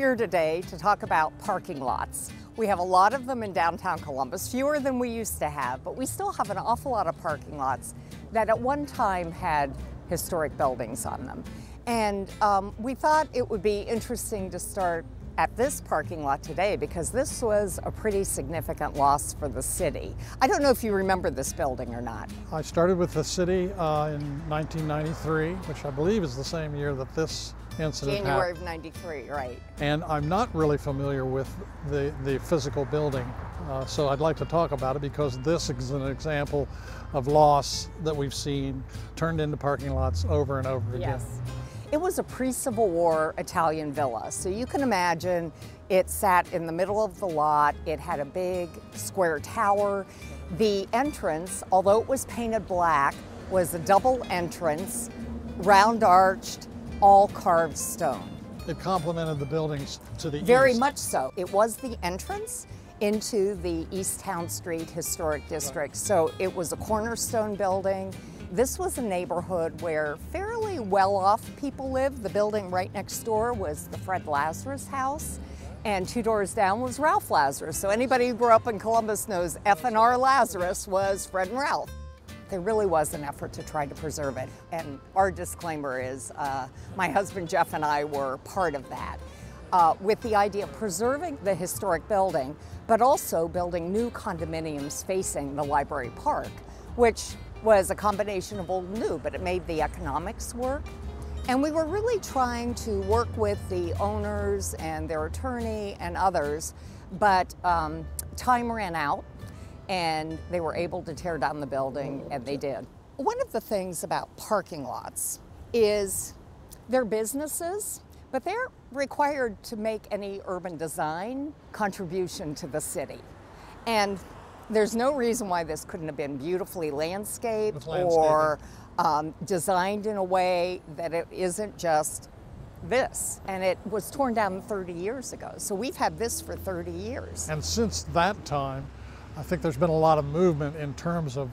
here today to talk about parking lots. We have a lot of them in downtown Columbus, fewer than we used to have, but we still have an awful lot of parking lots that at one time had historic buildings on them. And we thought it would be interesting to start at this parking lot today because this was a pretty significant loss for the city. I don't know if you remember this building or not. I started with the city in 1993, which I believe is the same year that this incident January happened. of '93, right. And I'm not really familiar with the physical building, so I'd like to talk about it because this is an example of loss that we've seen turned into parking lots over and over again. Yes. It was a pre-Civil War Italian villa, so you can imagine it sat in the middle of the lot. It had a big square tower. The entrance, although it was painted black, was a double entrance, round arched, all carved stone. It complemented the buildings to the east. Very much so. It was the entrance into the East Town Street Historic District, so it was a cornerstone building. This was a neighborhood where fairly well-off people lived. The building right next door was the Fred Lazarus house, and 2 doors down was Ralph Lazarus. So anybody who grew up in Columbus knows F&R Lazarus was Fred and Ralph. There really was an effort to try to preserve it, and our disclaimer is my husband Jeff and I were part of that, with the idea of preserving the historic building, but also building new condominiums facing the library park, which was a combination of old and new, but it made the economics work. And we were really trying to work with the owners and their attorney and others, but time ran out and they were able to tear down the building, and they did. One of the things about parking lots is they're businesses, but they're required to make any urban design contribution to the city. And there's no reason why this couldn't have been beautifully landscaped or designed in a way that it isn't just this. And it was torn down 30 years ago. So we've had this for 30 years. And since that time, I think there's been a lot of movement in terms of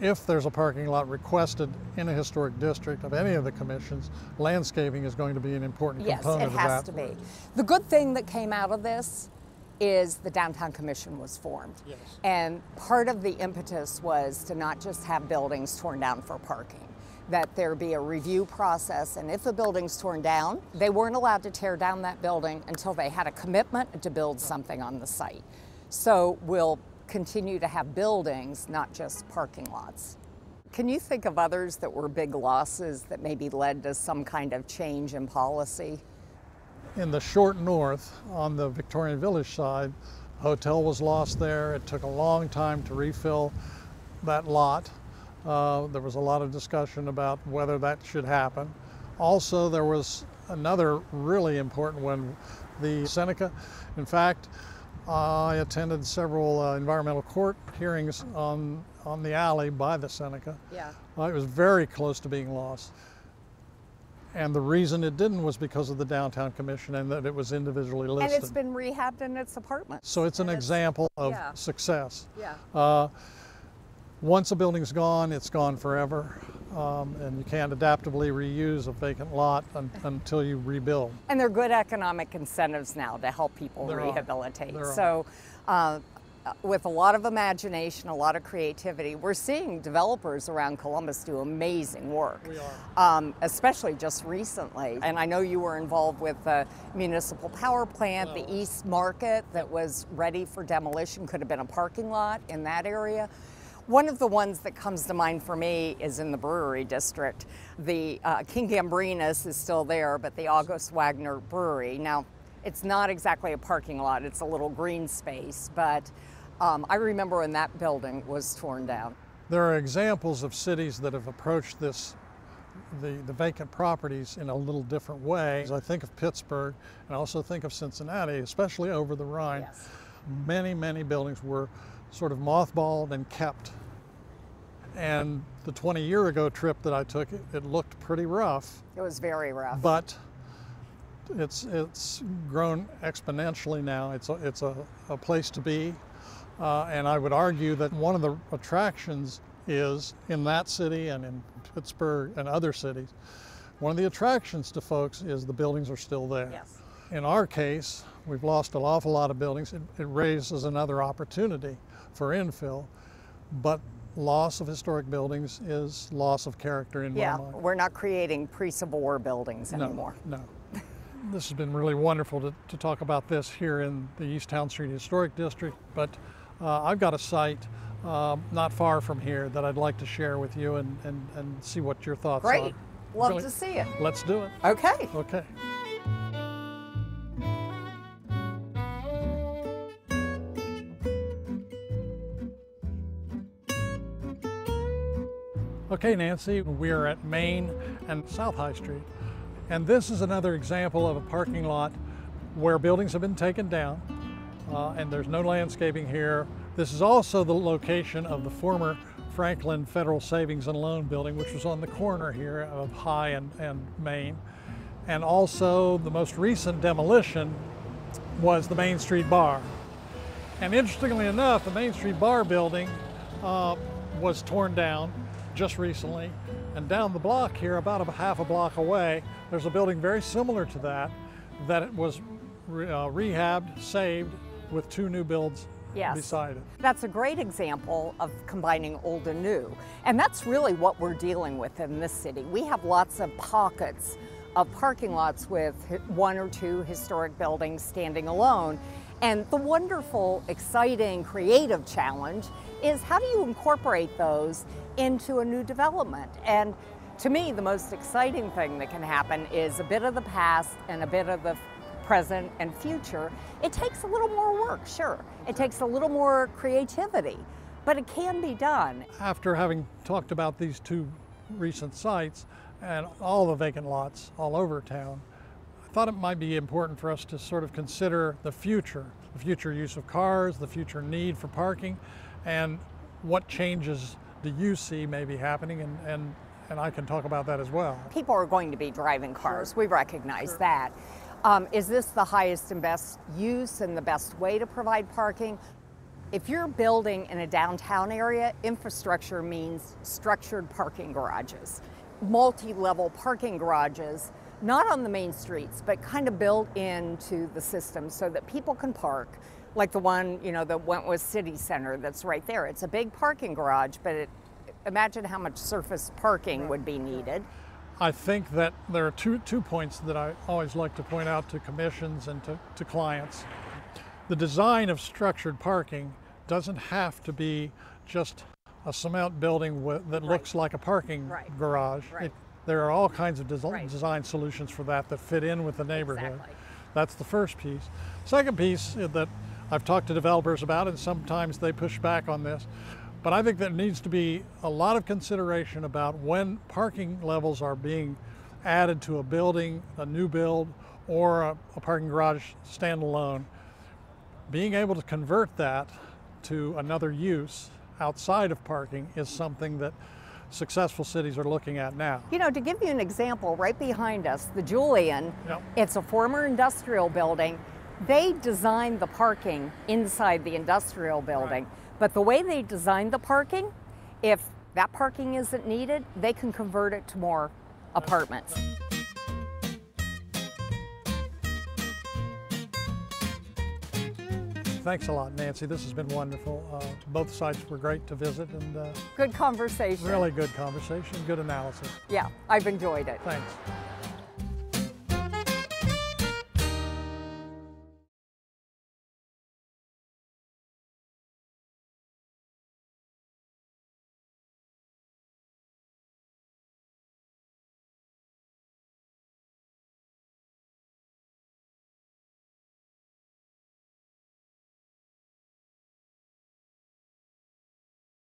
if there's a parking lot requested in a historic district of any of the commissions, landscaping is going to be an important component of that. Yes, it has to be. The good thing that came out of this is the Downtown Commission was formed. Yes. And part of the impetus was to not just have buildings torn down for parking, that there be a review process, and if a building's torn down, they weren't allowed to tear down that building until they had a commitment to build something on the site. So we'll continue to have buildings, not just parking lots. Can you think of others that were big losses that maybe led to some kind of change in policy? In the short north, on the Victorian Village side, a hotel was lost there. It took a long time to refill that lot. There was a lot of discussion about whether that should happen. Also, there was another really important one, the Seneca. In fact, I attended several environmental court hearings on the alley by the Seneca. Yeah. It was very close to being lost. And the reason it didn't was because of the Downtown Commission and that it was individually listed. And it's been rehabbed in its apartments. So it's an example of success. Yeah. Once a building's gone, it's gone forever. And you can't adaptively reuse a vacant lot until you rebuild. And there are good economic incentives now to help people rehabilitate. So with a lot of imagination, a lot of creativity, we're seeing developers around Columbus do amazing work. We are. Especially just recently. And I know you were involved with the municipal power plant, the East Market that was ready for demolition, could have been a parking lot in that area. One of the ones that comes to mind for me is in the Brewery District. The King Gambrinus is still there, but the August Wagner Brewery. Now, it's not exactly a parking lot, it's a little green space, but I remember when that building was torn down. There are examples of cities that have approached the vacant properties in a little different way. I think of Pittsburgh, and I also think of Cincinnati, especially over the Rhine. Yes. Many, many buildings were sort of mothballed and kept. And the 20-year ago trip that I took, it looked pretty rough. It was very rough. But it's grown exponentially now. It's a place to be. And I would argue that one of the attractions is in that city and in Pittsburgh and other cities, one of the attractions to folks is the buildings are still there. Yes. In our case, we've lost an awful lot of buildings. It raises another opportunity for infill, but loss of historic buildings is loss of character in my mind. We're not creating pre-Civil War buildings anymore. No. This has been really wonderful to talk about this here in the East Town Street Historic District, but I've got a site not far from here that I'd like to share with you and see what your thoughts are. Great. Love to see it. Let's do it. Okay. Okay. Okay, Nancy, we are at Main and South High Street, and this is another example of a parking lot where buildings have been taken down, and there's no landscaping here. This is also the location of the former Franklin Federal Savings and Loan Building, which was on the corner here of High and Main. And also the most recent demolition was the Main Street Bar. And interestingly enough, the Main Street Bar building was torn down just recently, and down the block here, about a half a block away, there's a building very similar to that it was rehabbed, saved, with 2 new builds beside it. That's a great example of combining old and new, and that's really what we're dealing with in this city. We have lots of pockets of parking lots with 1 or 2 historic buildings standing alone, and the wonderful, exciting, creative challenge is how do you incorporate those into a new development? And to me, the most exciting thing that can happen is a bit of the past and a bit of the present and future. It takes a little more work, sure. It takes a little more creativity, but it can be done. After having talked about these 2 recent sites and all the vacant lots all over town, I thought it might be important for us to sort of consider the future use of cars, the future need for parking, and what changes do you see may be happening, and I can talk about that as well. People are going to be driving cars. Sure. We recognize that. Is this the highest and best use and the best way to provide parking? If you're building in a downtown area, infrastructure means structured parking garages, multi-level parking garages, not on the main streets, but kind of built into the system so that people can park, like the one, that Wentworth City Center that's right there. It's a big parking garage, but imagine how much surface parking would be needed. I think that there are two points that I always like to point out to commissions and to clients. The design of structured parking doesn't have to be just a cement building that looks like a parking garage. There are all kinds of design solutions for that fit in with the neighborhood. Exactly. That's the first piece. Second piece that I've talked to developers about, and sometimes they push back on this, but I think there needs to be a lot of consideration about when parking levels are being added to a building, a new build, or a parking garage standalone. Being able to convert that to another use outside of parking is something that successful cities are looking at now. To give you an example, right behind us, the Julian, it's a former industrial building. They designed the parking inside the industrial building, but the way they designed the parking, if that parking isn't needed, they can convert it to more apartments. Thanks a lot, Nancy. This has been wonderful. Both sites were great to visit, and good conversation. Really good conversation, good analysis. Yeah, I've enjoyed it. Thanks.